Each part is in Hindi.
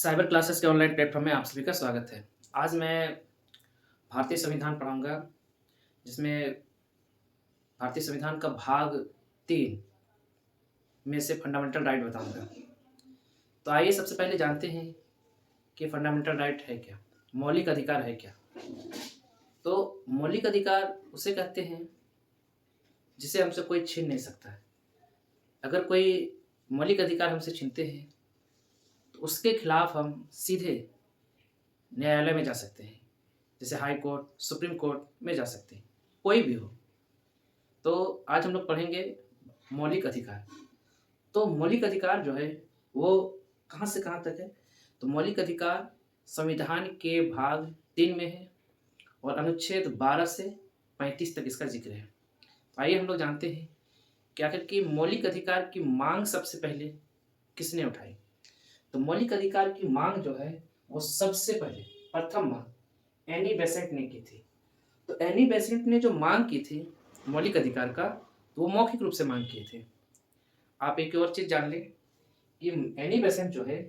साइबर क्लासेस के ऑनलाइन प्लेटफॉर्म में आप सभी का स्वागत है। आज मैं भारतीय संविधान पढ़ाऊँगा, जिसमें भारतीय संविधान का भाग 3 में से फंडामेंटल राइट बताऊँगा। तो आइए सबसे पहले जानते हैं कि फंडामेंटल राइट है क्या? मौलिक अधिकार है क्या? तो मौलिक अधिकार उसे कहते हैं जिसे हमसे कोई छीन नहीं सकता है। अगर कोई मौलिक अधिकार हमसे छीनते हैं, तो उसके खिलाफ हम सीधे न्यायालय में जा सकते हैं। जैसे हाई कोर्ट, सुप्रीम कोर्ट में जा सकते हैं, कोई भी हो। तो आज हम लोग पढ़ेंगे मौलिक अधिकार। तो मौलिक अधिकार जो है वो कहाँ से कहाँ तक है? तो मौलिक अधिकार संविधान के भाग 3 में है और अनुच्छेद 12 से 35 तक इसका ज़िक्र है। तो आइए हम लोग जानते हैं कि आखिर की मौलिक अधिकार की माँग सबसे पहले किसने उठाई? तो मौलिक अधिकार की माँग जो है वो सबसे पहले प्रथम माँग एनी बेसेंट ने की थी। तो एनी बेसेंट ने जो माँग की थी मौलिक अधिकार का, तो वो मौखिक रूप से माँग किए थे। आप एक और चीज़ जान लें कि एनी बेसेंट जो है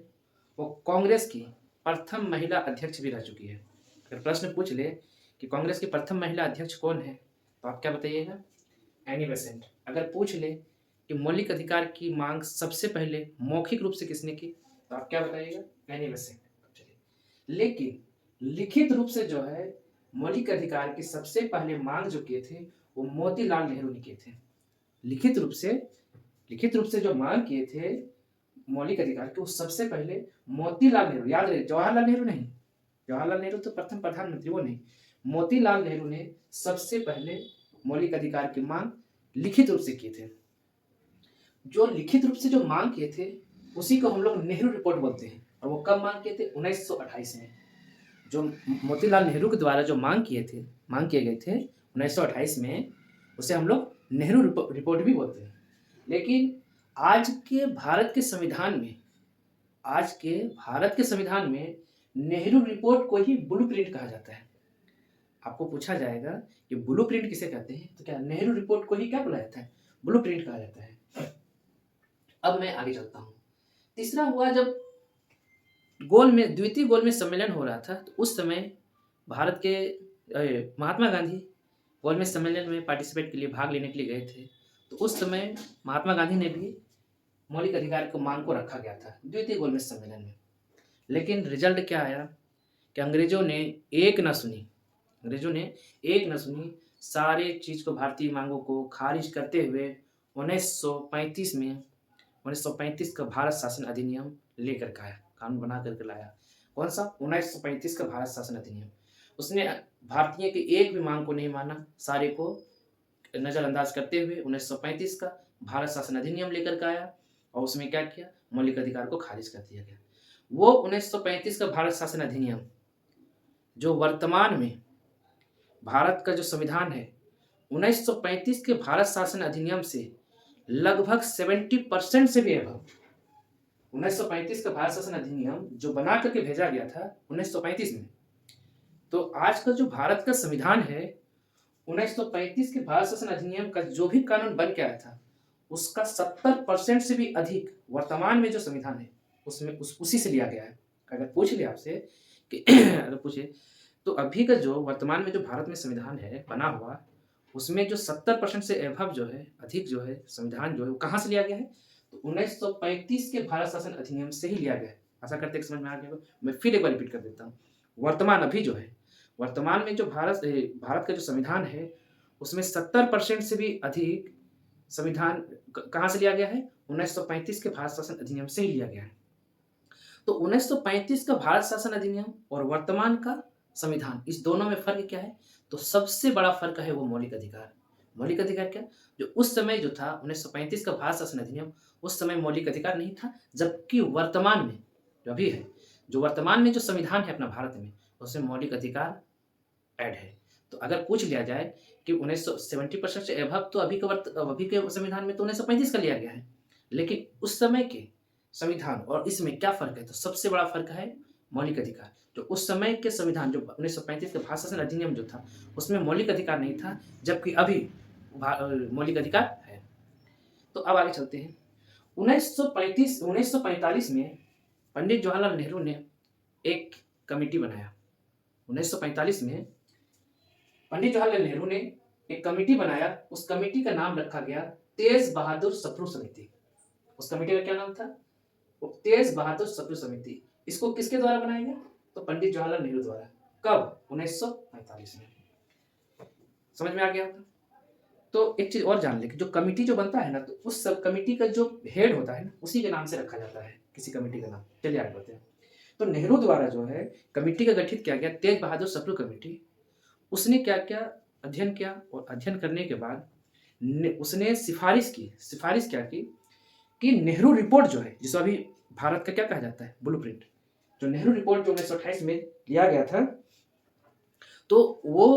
वो कांग्रेस की प्रथम महिला अध्यक्ष भी रह चुकी है। अगर प्रश्न पूछ ले कि कांग्रेस की प्रथम महिला अध्यक्ष कौन है, तो आप क्या बताइएगा? Annie Besant. अगर पूछ ले कि मौलिक अधिकार की माँग सबसे पहले मौखिक रूप से किसने की, तो आप क्या बताइएगा? Annie Besant. चलिए, लेकिन लिखित रूप से जो है मौलिक अधिकार की सबसे पहले माँग जो किए थे वो मोतीलाल नेहरू ने किए थे। लिखित रूप से जो माँग किए थे मौलिक अधिकार के, वो सबसे पहले मोतीलाल नेहरू, याद रहे, जवाहरलाल नेहरू नहीं। जवाहरलाल नेहरू तो प्रथम प्रधानमंत्री, वो नहीं। मोतीलाल नेहरू ने सबसे पहले मौलिक अधिकार की मांग लिखित रूप से किए थे। जो लिखित रूप से जो मांग किए थे उसी को हम लोग नेहरू रिपोर्ट बोलते हैं। और वो कब मांग किए थे? 1928 में। जो मोतीलाल नेहरू के द्वारा जो मांग किए गए थे 1928 में, उसे हम लोग नेहरू रिपोर्ट भी बोलते हैं। लेकिन आज के भारत के संविधान में नेहरू रिपोर्ट को ही ब्लूप्रिंट कहा जाता है। आपको पूछा जाएगा कि ब्लूप्रिंट किसे कहते हैं, तो क्या नेहरू रिपोर्ट को ही क्या बोला जाता है? ब्लूप्रिंट कहा जाता है। अब मैं आगे चलता हूँ। तीसरा हुआ जब द्वितीय गोलमेज सम्मेलन हो रहा था, तो उस समय भारत के महात्मा गांधी गोलमेज सम्मेलन में पार्टिसिपेट के लिए, भाग लेने के लिए गए थे। तो उस समय महात्मा गांधी ने भी मौलिक अधिकार को मांग को रखा गया था द्वितीय गोलमेज सम्मेलन में। लेकिन रिजल्ट क्या आया कि अंग्रेजों ने एक न सुनी, सारे चीज़ को, भारतीय मांगों को खारिज करते हुए 1935 का भारत शासन अधिनियम लेकर के आया, कानून बना करके लाया। कौन सा? 1935 का भारत शासन अधिनियम। उसने भारतीय की एक भी मांग को नहीं माना, सारे को नज़रअंदाज करते हुए 1935 का भारत शासन अधिनियम लेकर के आया और उसमें क्या किया? मौलिक अधिकार को खारिज कर दिया गया। वो 1935 का भारत शासन अधिनियम जो वर्तमान में भारत का जो संविधान है, 1935 के भारत शासन अधिनियम से लगभग 70% से भी अबव। 1935 का भारत शासन अधिनियम जो बना करके भेजा गया था 1935 में, तो आज का जो भारत का संविधान है, 1935 के भारत शासन अधिनियम का जो भी कानून बन के आया था, उसका 70% से भी अधिक वर्तमान में जो संविधान है उसमें उसी से लिया गया है। अगर पूछ ले आपसे कि अगर पूछे तो अभी का जो वर्तमान में जो भारत में संविधान है बना हुआ, उसमें जो 70% से एभव जो है, अधिक जो है संविधान जो है, वो कहाँ से लिया गया है? तो 1935 के भारत शासन अधिनियम से ही लिया गया है। आशा करते हैं समझ में आ गया होगा। मैं फिर एक बार रिपीट कर देता हूँ। वर्तमान में जो भारत का जो संविधान है, उसमें 70% से भी अधिक संविधान कहाँ से लिया गया है? 1935 के भारत शासन अधिनियम से ही लिया गया है। तो 1935 का भारत शासन अधिनियम और वर्तमान का संविधान, इस दोनों में फर्क क्या है? तो सबसे बड़ा फर्क है वो मौलिक अधिकार। मौलिक अधिकार क्या? जो उस समय जो था 1935 का भारत शासन अधिनियम, उस समय मौलिक अधिकार नहीं था, जबकि वर्तमान में जो अभी है, जो वर्तमान में जो संविधान है अपना भारत में, उसमें मौलिक अधिकार ऐड है। तो अगर पूछ लिया जाए कि 70% से एभव तो अभी के संविधान में तो 1935 का लिया गया है, लेकिन उस समय के संविधान और इसमें क्या फ़र्क है? तो सबसे बड़ा फ़र्क है मौलिक अधिकार। जो उस समय के संविधान, जो 1935 के भारत शासन अधिनियम जो था, उसमें मौलिक अधिकार नहीं था, जबकि अभी मौलिक अधिकार है। तो अब आगे चलते हैं। 1945 में पंडित जवाहरलाल नेहरू ने एक कमेटी बनाया 1945 में। पंडित जवाहरलाल नेहरू ने एक कमेटी बनाया, उस कमेटी का नाम रखा गया तेज बहादुर सप्रू समिति। उस कमेटी का क्या नाम था? वो तेज बहादुर सप्रू समिति। इसको किसके द्वारा बनाया गया? तो पंडित जवाहरलाल नेहरू द्वारा। कब? 1945 में। समझ में आ गया होगा। तो एक चीज और जान ले कि जो कमेटी जो बनता है ना, तो उस सब कमेटी का जो हेड होता है ना, उसी के नाम से रखा जाता है किसी कमेटी का नाम। चलिए आगे बढ़ते हैं। तो नेहरू द्वारा जो है कमेटी का गठित किया गया, तेज बहादुर सप्रू कमेटी। उसने क्या क्या अध्ययन किया, और अध्ययन करने के बाद उसने सिफारिश क्या की कि नेहरू रिपोर्ट जो है, जिसको अभी भारत का क्या कहा जाता है, ब्लूप्रिंट, जो नेहरू रिपोर्ट जो 1928 में लिया गया था, तो वो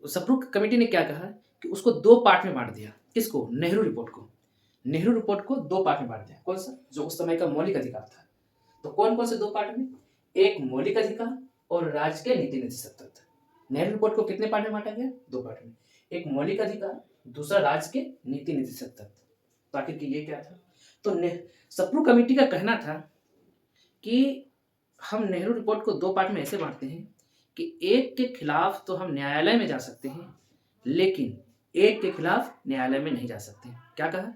सप्रू कमेटी ने क्या कहा कि उसको दो पार्ट में बांट दिया। किसको? नेहरू रिपोर्ट को। नेहरू रिपोर्ट को दो पार्ट में बांट दिया। कौन सा? जो उस समय का मौलिक अधिकार था। तो कौन कौन से दो पार्ट में? एक मौलिक अधिकार और राज्य के नीति निर्देशक तत्व। नेहरू रिपोर्ट को कितने पार्ट में बांटा गया? दो पार्ट में। एक मौलिक अधिकार, दूसरा राज्य के नीति निर्देशक तत्व। तो आखिर की ये क्या था? तो सप्रू कमेटी का कहना था कि हम नेहरू रिपोर्ट को दो पार्ट में ऐसे बांटते हैं कि एक के खिलाफ तो हम न्यायालय में जा सकते हैं, लेकिन एक के खिलाफ न्यायालय में नहीं जा सकते। क्या कहा?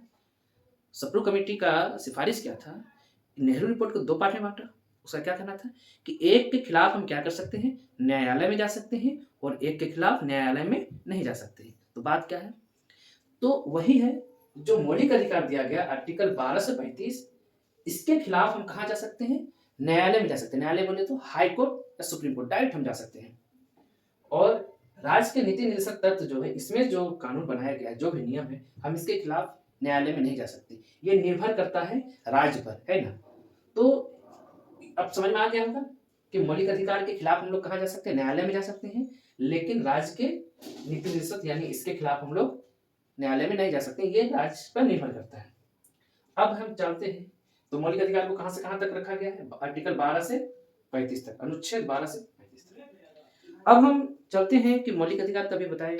सप्रू कमेटी का सिफारिश क्या था? नेहरू रिपोर्ट को दो पार्ट में बांटा। उसका क्या कहना था कि एक के खिलाफ हम क्या कर सकते हैं? न्यायालय में जा सकते हैं, और एक के खिलाफ न्यायालय में नहीं जा सकते। तो बात क्या है? तो वही है जो मौलिक अधिकार दिया गया आर्टिकल 12 से 35, इसके खिलाफ हम कहाँ जा सकते हैं? न्यायालय में जा सकते हैं। न्यायालय बोले तो हाई कोर्ट या सुप्रीम कोर्ट, डायरेक्ट हम जा सकते हैं। और राज्य के नीति निर्देशक तत्व जो है, इसमें जो कानून बनाया गया है, जो भी नियम है, हम इसके खिलाफ न्यायालय में नहीं जा सकते। ये निर्भर करता है राज्य पर, है ना। तो अब समझ में आ गया होगा कि मौलिक अधिकार के खिलाफ हम लोग कहाँ जा सकते हैं? न्यायालय में जा सकते हैं, लेकिन राज्य के नीति निर्देशक यानी इसके खिलाफ हम लोग न्यायालय में नहीं जा सकते। ये राज्य पर निर्भर करता है। अब हम जानते हैं तो मौलिक अधिकार को कहां से कहां तक रखा गया है? आर्टिकल 12 से 35 तक, अनुच्छेद 12 से 35 तक। अब हम चलते हैं कि मौलिक अधिकार तभी बताए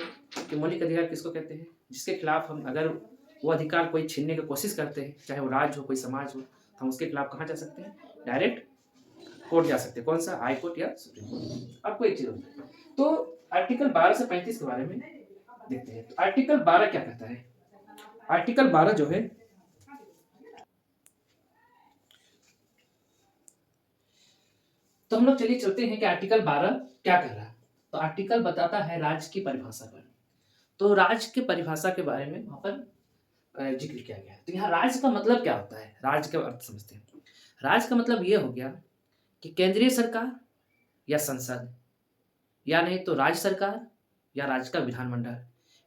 कि मौलिक अधिकार किसको कहते हैं, जिसके खिलाफ हम अगर वो अधिकार कोई छीनने की कोशिश करते हैं, चाहे वो राज्य हो, कोई समाज हो, तो हम उसके खिलाफ कहाँ जा सकते हैं? डायरेक्ट कोर्ट जा सकते हैं। कौन सा? हाई कोर्ट या सुप्रीम कोर्ट। आपको एक चीज होती है। तो आर्टिकल 12 से 35 के बारे में देखते हैं। तो आर्टिकल 12 क्या कहता है? आर्टिकल 12 जो है, तो हम लोग चलिए चलते हैं कि आर्टिकल 12 क्या कह रहा है। तो आर्टिकल बताता है राज्य की परिभाषा पर। तो राज्य की परिभाषा के बारे में वहां पर जिक्र किया गया है। तो यहाँ राज्य का मतलब क्या होता है? राज्य का अर्थ समझते हैं। राज्य का मतलब ये हो गया कि केंद्रीय सरकार या संसद, या नहीं तो राज्य सरकार या राज्य का विधानमंडल,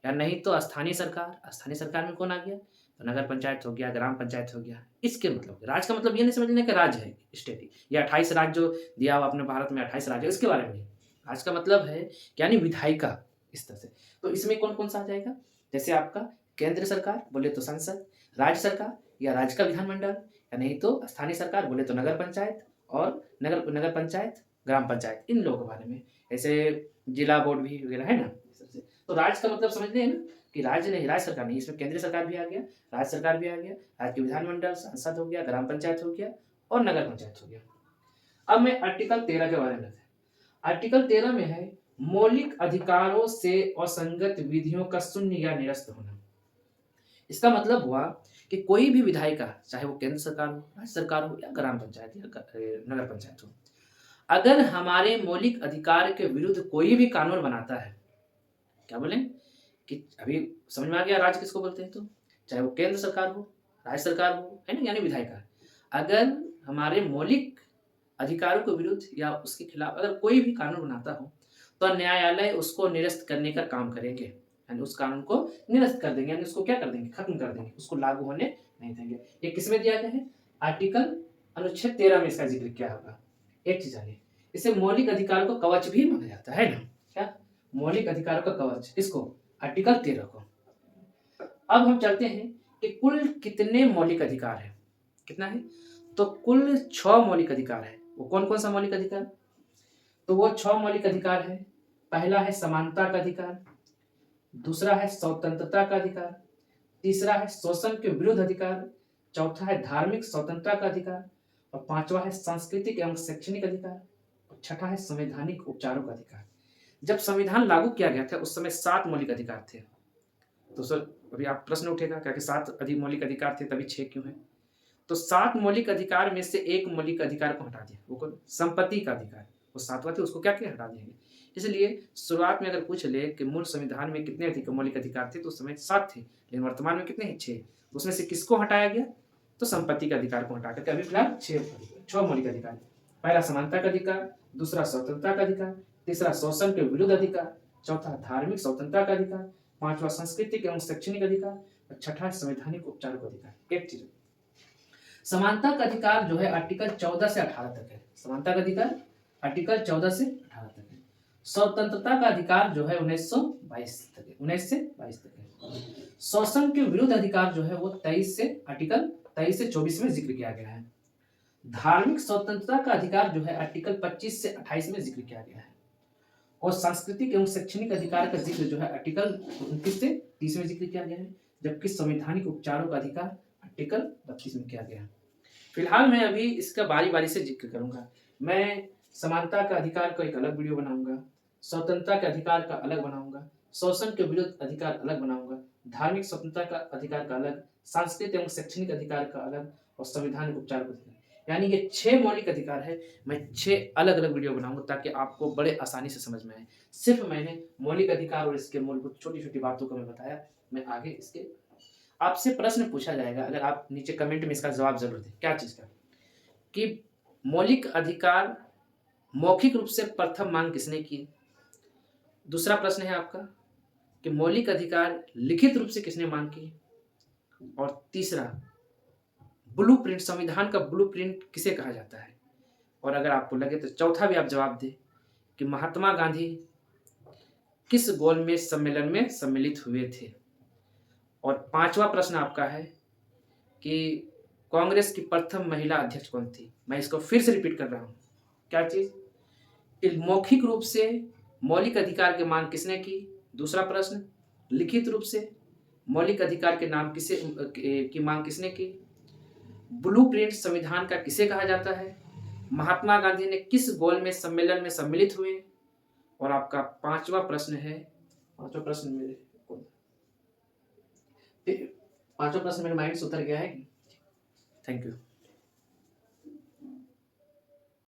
या नहीं तो स्थानीय सरकार। स्थानीय सरकार में कौन आ गया? तो नगर पंचायत हो गया, ग्राम पंचायत हो गया। इसके मतलब राज्य का मतलब ये नहीं समझने का राज्य है स्टेट, या 28 राज्य जो दिया हुआ अपने भारत में 28 राज्य, इसके बारे में नहीं। राज्य का मतलब है यानी विधायिका, इस तरह से। तो इसमें कौन कौन सा आ जाएगा? जैसे आपका केंद्र सरकार बोले तो संसद, राज्य सरकार या राज्य का विधानमंडल, या नहीं तो स्थानीय सरकार बोले तो नगर पंचायत, और नगर पंचायत, ग्राम पंचायत, इन लोगों के बारे में। ऐसे जिला बोर्ड भी वगैरह है ना, इस तरह से। तो राज्य का मतलब समझते हैं ना कि राज्य नहीं, राज्य सरकार नहीं, इसमें केंद्रीय सरकार भी आ गया, राज्य सरकार भी आ गया, राज्य के विधानमंडल, संसद हो गया, ग्राम पंचायत हो गया, और नगर पंचायत हो गया। अब मैं आर्टिकल 13 के बारे में। आर्टिकल 13 में है मौलिक अधिकारों से असंगत विधियों का शून्य या निरस्त होना। इसका मतलब हुआ कि कोई भी विधायिका, चाहे वो केंद्र सरकार हो, राज्य सरकार हो, या ग्राम पंचायत या नगर पंचायत हो, अगर हमारे मौलिक अधिकार के विरुद्ध कोई भी कानून बनाता है, क्या बोले कि अभी समझ में आ गया राज्य किसको बोलते हैं? तो चाहे वो केंद्र सरकार हो, राज्य सरकार हो, है ना, यानी विधायिका, अगर हमारे मौलिक अधिकारों के विरुद्ध या उसके खिलाफ अगर कोई भी कानून बनाता हो, तो न्यायालय उसको निरस्त करने का काम करेंगे, यानी उस कानून को निरस्त कर देंगे, यानी उसको क्या कर देंगे? खत्म कर देंगे, उसको लागू होने नहीं देंगे। ये किसमें दिया गया है? आर्टिकल अनुच्छेद 13 में इसका जिक्र किया होगा। एक चीज आगे, इसे मौलिक अधिकार को कवच भी माना जाता है ना। क्या? मौलिक अधिकारों का कवच, इसको आर्टिकल 13 को। अब हम चलते हैं कि कुल कितने मौलिक अधिकार है। कितना है? तो कुल 6 मौलिक अधिकार है। वो कौन कौन सा मौलिक अधिकार? तो वो 6 मौलिक अधिकार है। पहला है समानता का अधिकार, दूसरा है स्वतंत्रता का अधिकार, तीसरा है शोषण के विरुद्ध अधिकार, चौथा है धार्मिक स्वतंत्रता का अधिकार, और पांचवा है सांस्कृतिक एवं शैक्षणिक अधिकार, और छठा है संवैधानिक उपचारों का अधिकार। जब संविधान लागू किया गया था उस समय 7 मौलिक अधिकार थे। तो सर अभी आप प्रश्न उठेगा क्या कि 7 अधिक मौलिक अधिकार थे तभी 6 क्यों है? तो 7 मौलिक अधिकार में से एक मौलिक अधिकार को हटा दिया, वो कौन? संपत्ति का अधिकार। वो 7वां थे, उसको क्या किया? हटा दिया गया। इसलिए शुरुआत में अगर पूछ ले कि मूल संविधान में कितने अधिक मौलिक अधिकार थे तो उस समय 7 थे, लेकिन वर्तमान में कितने हैं? 6। उसमें से किसको हटाया गया? तो संपत्ति का अधिकार को हटा करके अभी फिलहाल 6 मौलिक अधिकार। पहला समानता का अधिकार, दूसरा स्वतंत्रता का अधिकार, तीसरा शोषण के विरुद्ध अधिकार, चौथा धार्मिक स्वतंत्रता का अधिकार, पांचवा सांस्कृतिक एवं शैक्षणिक अधिकार, और छठा संवैधानिक उपचार का अधिकार। एक चीज समानता का अधिकार जो है आर्टिकल 14 से 18 तक है। समानता का अधिकार आर्टिकल 14 से 18 तक है। स्वतंत्रता का अधिकार जो है 1922 तक है, 19 से 22 तक है। शोषण के विरुद्ध अधिकार जो है वो 23 से आर्टिकल 23 से 24 में जिक्र किया गया है। धार्मिक स्वतंत्रता का अधिकार जो है आर्टिकल 25 से 28 में जिक्र किया गया है। और सांस्कृतिक एवं शैक्षणिक अधिकार का जिक्र जो है आर्टिकल 29 से 30 में जिक्र किया गया है, जबकि संवैधानिक उपचारों का अधिकार आर्टिकल 32 में किया गया है। फिलहाल मैं अभी इसका बारी बारी से जिक्र करूंगा। मैं समानता का अधिकार का एक अलग वीडियो बनाऊंगा, स्वतंत्रता के अधिकार का अलग बनाऊंगा, शोषण के विरुद्ध अधिकार अलग बनाऊंगा, धार्मिक स्वतंत्रता का अधिकार का अलग, सांस्कृतिक एवं शैक्षणिक अधिकार का अलग, और संवैधानिक उपचार का अधिकार। यानी ये 6 मौलिक अधिकार है। मैं 6 अलग अलग वीडियो बनाऊंगा ताकि आपको बड़े आसानी से समझ में आए। सिर्फ मैंने मौलिक अधिकार और इसके मूलभूत छोटी छोटी बातों को मैं बताया। मैं आगे इसके आपसे प्रश्न पूछा जाएगा, अगर आप नीचे कमेंट में इसका जवाब जरूर दें। क्या चीज का? कि मौलिक अधिकार मौखिक रूप से प्रथम मांग किसने की? दूसरा प्रश्न है आपका कि मौलिक अधिकार लिखित रूप से किसने मांग की? और तीसरा, ब्लूप्रिंट, संविधान का ब्लूप्रिंट किसे कहा जाता है? और अगर आपको लगे तो चौथा भी आप जवाब दें कि महात्मा गांधी किस गोलमेज सम्मेलन में सम्मिलित हुए थे? और पांचवा प्रश्न आपका है कि कांग्रेस की प्रथम महिला अध्यक्ष कौन थी? मैं इसको फिर से रिपीट कर रहा हूं। क्या चीज? मौखिक रूप से मौलिक अधिकार की मांग किसने की? दूसरा प्रश्न, लिखित रूप से मौलिक अधिकार के नाम किसे की मांग किसने की? ब्लूप्रिंट संविधान का किसे कहा जाता है? महात्मा गांधी ने किस गोलमेज सम्मेलन में सम्मिलित हुए? और आपका पांचवा प्रश्न है, पांचवा प्रश्न मेरे माइंड से उतर गया है। Thank you.